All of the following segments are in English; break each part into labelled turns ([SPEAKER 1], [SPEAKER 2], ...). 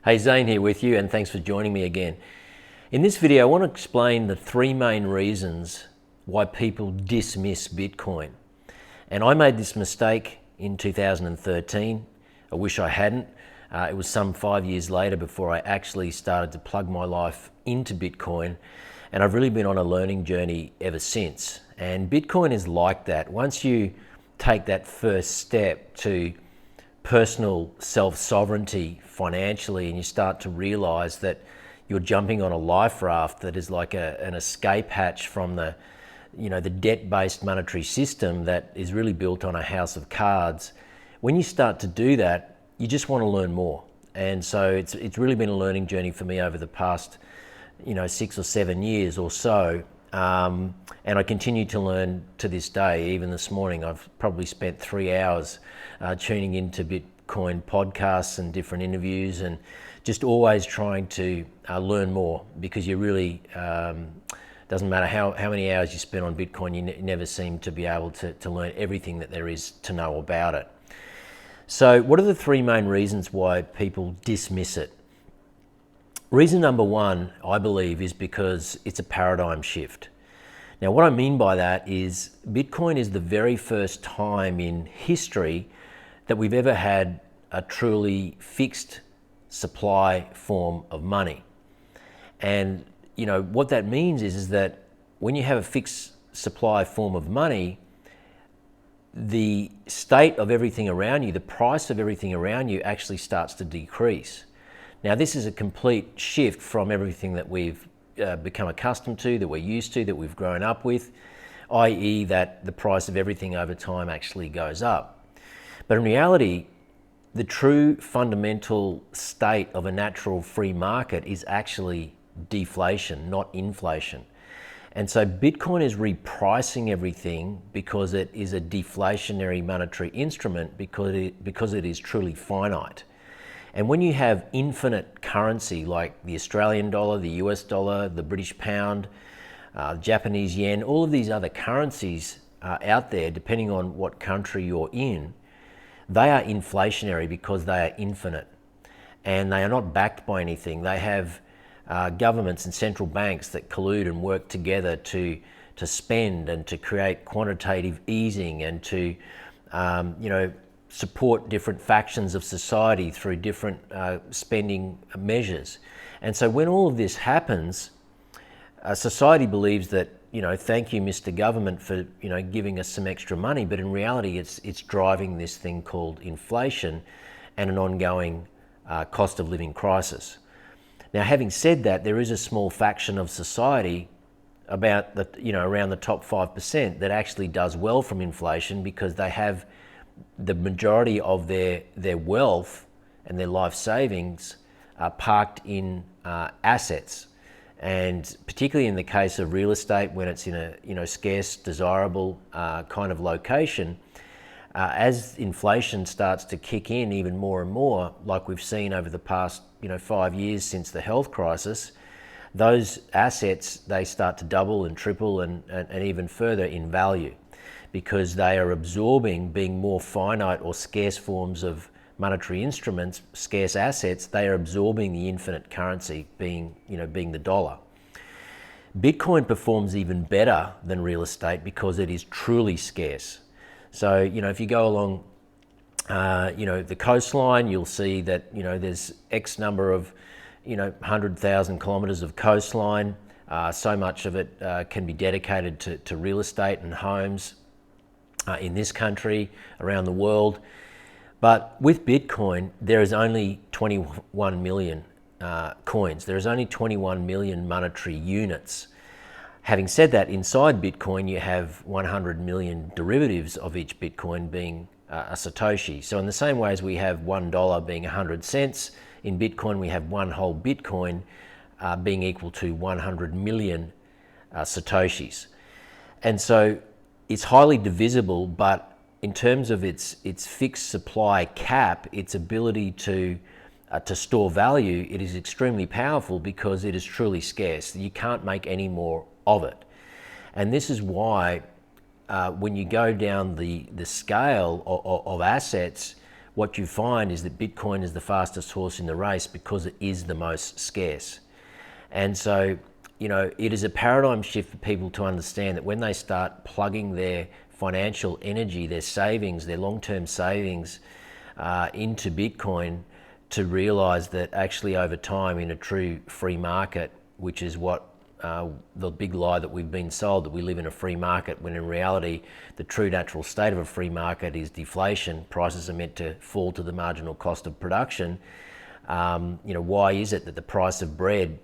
[SPEAKER 1] Hey, Zane here with you, and thanks for joining me again. In this video, I want to explain the three main reasons why people dismiss Bitcoin. And I made this mistake in 2013. I wish I hadn't. It was some 5 years later before I actually started to plug my life into Bitcoin. And I've really been on a learning journey ever since. And Bitcoin is like that. Once you take that first step to personal self-sovereignty financially, and you start to realize that you're jumping on a life raft that is like an escape hatch from the debt-based monetary system that is really built on a house of cards. When you start to do that, you just want to learn more. And so it's really been a learning journey for me over the past 6 or 7 years or so. And I continue to learn to this day. Even this morning, I've probably spent 3 hours tuning into Bitcoin podcasts and different interviews, and just always trying to learn more, because you really, doesn't matter how many hours you spend on Bitcoin, you never seem to be able to learn everything that there is to know about it. So what are the three main reasons why people dismiss it? Reason number one, I believe, is because it's a paradigm shift. Now, what I mean by that is Bitcoin is the very first time in history that we've ever had a truly fixed supply form of money. And what that means is that when you have a fixed supply form of money, the state of everything around you, the price of everything around you actually starts to decrease. Now, this is a complete shift from everything that we've become accustomed to, that we're used to, that we've grown up with, i.e. that the price of everything over time actually goes up. But in reality, the true fundamental state of a natural free market is actually deflation, not inflation. And so Bitcoin is repricing everything because it is a deflationary monetary instrument, because it is truly finite. And when you have infinite currency like the Australian dollar, the US dollar, the British pound, Japanese yen, all of these other currencies out there, depending on what country you're in, they are inflationary because they are infinite, and they are not backed by anything. They have governments and central banks that collude and work together to spend and to create quantitative easing and to support different factions of society through different spending measures. And so when all of this happens, society believes that, thank you, Mr. Government, for giving us some extra money. But in reality, it's driving this thing called inflation and an ongoing cost of living crisis. Now, having said that, there is a small faction of society, about around the top 5%, that actually does well from inflation, because they have the majority of their wealth and their life savings are parked in assets. And particularly in the case of real estate, when it's in a scarce, desirable kind of location, as inflation starts to kick in even more and more, like we've seen over the past 5 years since the health crisis, those assets, they start to double and triple and even further in value, because they are absorbing, being more finite or scarce forms of monetary instruments, scarce assets, they are absorbing the infinite currency, being the dollar. Bitcoin performs even better than real estate because it is truly scarce. So, if you go along, the coastline, you'll see that, there's X number of, 100,000 kilometers of coastline. So much of it can be dedicated to real estate and homes in this country, around the world. But with Bitcoin, there is only 21 million coins. There is only 21 million monetary units. Having said that, inside Bitcoin, you have 100 million derivatives of each Bitcoin being a Satoshi. So in the same way as we have $1 being 100 cents, in Bitcoin we have one whole Bitcoin being equal to 100 million Satoshis. And so it's highly divisible, but in terms of its fixed supply cap, its ability to store value, it is extremely powerful because it is truly scarce. You can't make any more of it. And this is why when you go down the scale of assets, what you find is that Bitcoin is the fastest horse in the race because it is the most scarce. And so, it is a paradigm shift for people to understand that when they start plugging their financial energy, their savings, their long-term savings into Bitcoin, to realize that actually over time in a true free market, which is what the big lie that we've been sold, that we live in a free market, when in reality the true natural state of a free market is deflation. Prices are meant to fall to the marginal cost of production. Why is it that the price of bread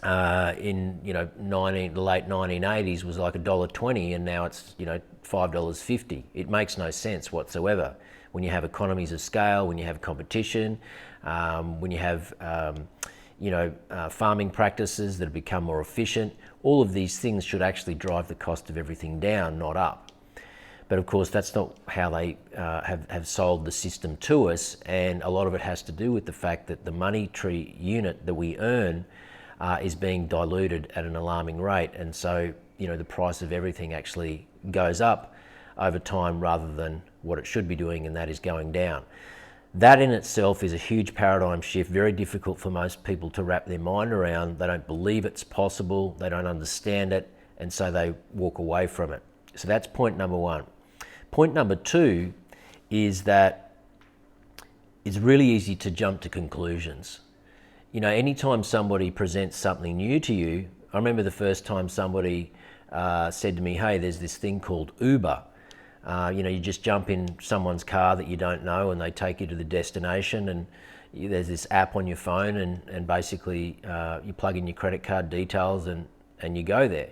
[SPEAKER 1] in the late 1980s was like $1.20 and now it's $5.50? It makes no sense whatsoever. When you have economies of scale, when you have competition, when you have farming practices that have become more efficient, all of these things should actually drive the cost of everything down, not up. But of course, that's not how they have sold the system to us, and a lot of it has to do with the fact that the money tree unit that we earn is being diluted at an alarming rate, and so the price of everything actually goes up over time rather than what it should be doing, and that is going down. That in itself is a huge paradigm shift, very difficult for most people to wrap their mind around. They don't believe it's possible, they don't understand it, and so they walk away from it. So that's point number one. Point number two is that it's really easy to jump to conclusions. Anytime somebody presents something new to you, I remember the first time somebody said to me, hey, there's this thing called Uber. You just jump in someone's car that you don't know and they take you to the destination, and there's this app on your phone, and basically you plug in your credit card details and you go there.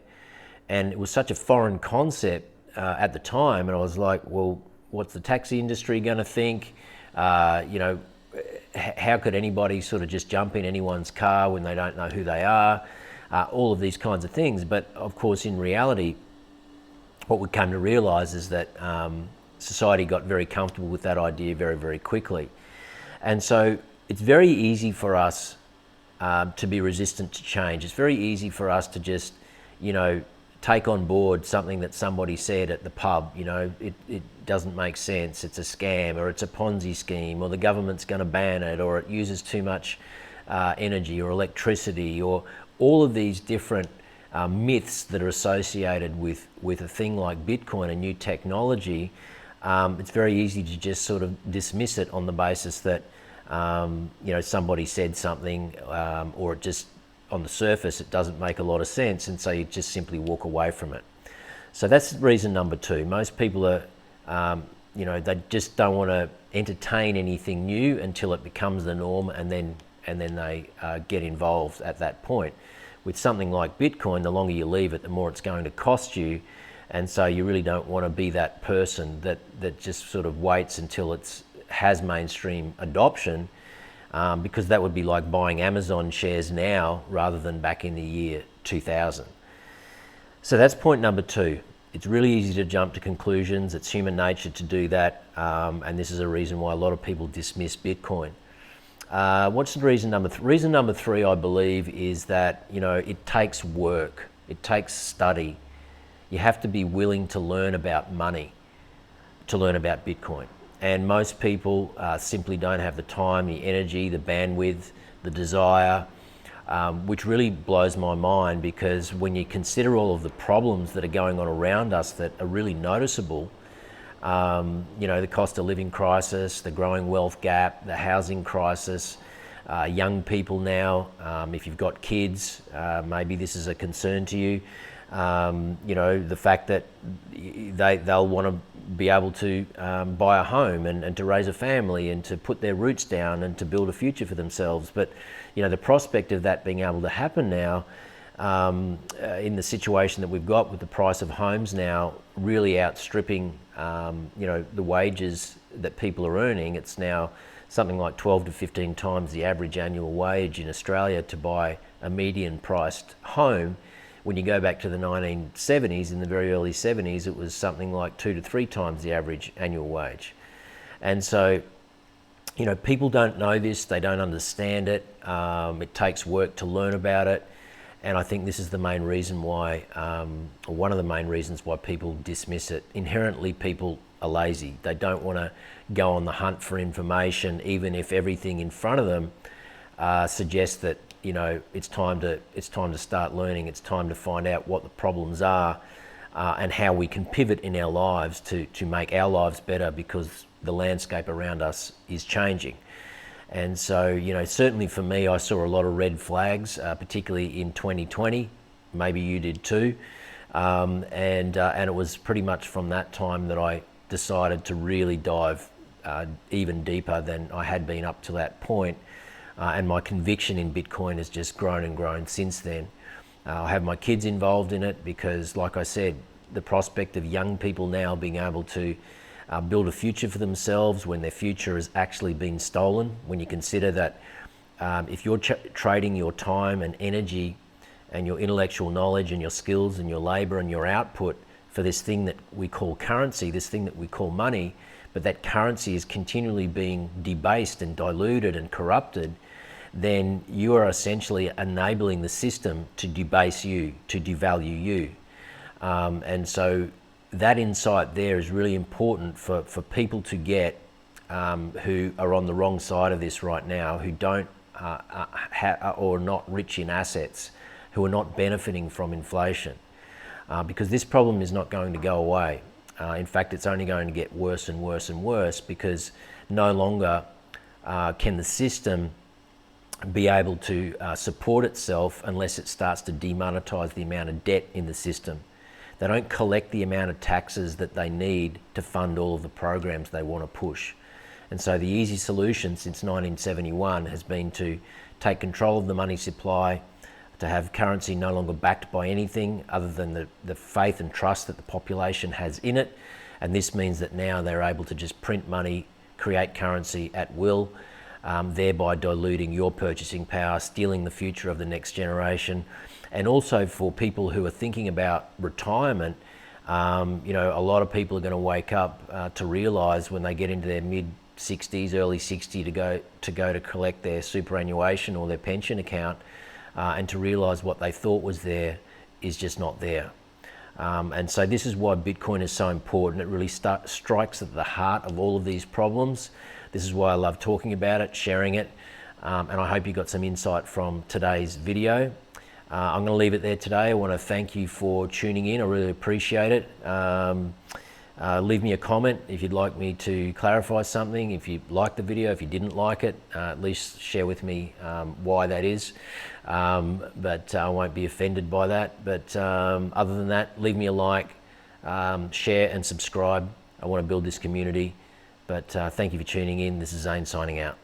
[SPEAKER 1] And it was such a foreign concept at the time, and I was like, well, what's the taxi industry going to think? How could anybody sort of just jump in anyone's car when they don't know who they are? All of these kinds of things. But of course, in reality, what we came to realize is that society got very comfortable with that idea very, very quickly. And so it's very easy for us to be resistant to change. It's very easy for us to just, take on board something that somebody said at the pub. It doesn't make sense, it's a scam, or it's a Ponzi scheme, or the government's going to ban it, or it uses too much energy or electricity, or all of these different myths that are associated with a thing like Bitcoin, a new technology. It's very easy to just sort of dismiss it on the basis that somebody said something, or it just, on the surface, it doesn't make a lot of sense, and so you just simply walk away from it. So that's reason number two. Most people are, they just don't want to entertain anything new until it becomes the norm, and then they get involved at that point. With something like Bitcoin, the longer you leave it, the more it's going to cost you, and so you really don't want to be that person that just sort of waits until it has mainstream adoption, because that would be like buying Amazon shares now rather than back in the year 2000. So that's point number two. It's really easy to jump to conclusions. It's human nature to do that, and this is a reason why a lot of people dismiss Bitcoin. What's the reason number three? Reason number three, I believe, is that it takes work, it takes study. You have to be willing to learn about money to learn about Bitcoin, and most people simply don't have the time, the energy, the bandwidth, the desire, which really blows my mind, because when you consider all of the problems that are going on around us that are really noticeable, the cost of living crisis, the growing wealth gap, the housing crisis, young people now, if you've got kids, maybe this is a concern to you. The fact that they'll want to be able to buy a home and to raise a family and to put their roots down and to build a future for themselves. But the prospect of that being able to happen now, in the situation that we've got with the price of homes now really outstripping the wages that people are earning, it's now something like 12 to 15 times the average annual wage in Australia to buy a median priced home. When you go back to the 1970s, in the very early 70s, it was something like 2 to 3 times the average annual wage. And so, people don't know this, they don't understand it. It takes work to learn about it. And I think this is the main reason why, or one of the main reasons why people dismiss it. Inherently, people are lazy. They don't want to go on the hunt for information, even if everything in front of them suggests that, you know, it's time to start learning. It's time to find out what the problems are and how we can pivot in our lives to make our lives better, because the landscape around us is changing. And so, you know, certainly for me, I saw a lot of red flags, particularly in 2020. Maybe you did too. And it was pretty much from that time that I decided to really dive even deeper than I had been up to that point. And my conviction in Bitcoin has just grown and grown since then. I have my kids involved in it because, like I said, the prospect of young people now being able to build a future for themselves when their future has actually been stolen, when you consider that if you're trading your time and energy and your intellectual knowledge and your skills and your labor and your output for this thing that we call currency, this thing that we call money, but that currency is continually being debased and diluted and corrupted, then you are essentially enabling the system to debase you, to devalue you. And so that insight there is really important for people to get who are on the wrong side of this right now, who don't or are not rich in assets, who are not benefiting from inflation, because this problem is not going to go away. In fact, it's only going to get worse and worse and worse, because no longer can the system be able to support itself unless it starts to demonetize the amount of debt in the system. They don't collect the amount of taxes that they need to fund all of the programs they want to push. And so the easy solution since 1971 has been to take control of the money supply, to have currency no longer backed by anything other than the faith and trust that the population has in it. And this means that now they're able to just print money, create currency at will, thereby diluting your purchasing power, stealing the future of the next generation. And also for people who are thinking about retirement, you know, a lot of people are going to wake up to realize when they get into their mid-60s, early 60s to go to collect their superannuation or their pension account, and to realize what they thought was there is just not there. And so this is why Bitcoin is so important. It really strikes at the heart of all of these problems. This is why I love talking about it, sharing it, and I hope you got some insight from today's video. I'm going to leave it there today. I want to thank you for tuning in. I really appreciate it. Leave me a comment if you'd like me to clarify something. If you liked the video, if you didn't like it, at least share with me why that is. But I won't be offended by that. But other than that, leave me a like, share and subscribe. I want to build this community. But thank you for tuning in. This is Zane signing out.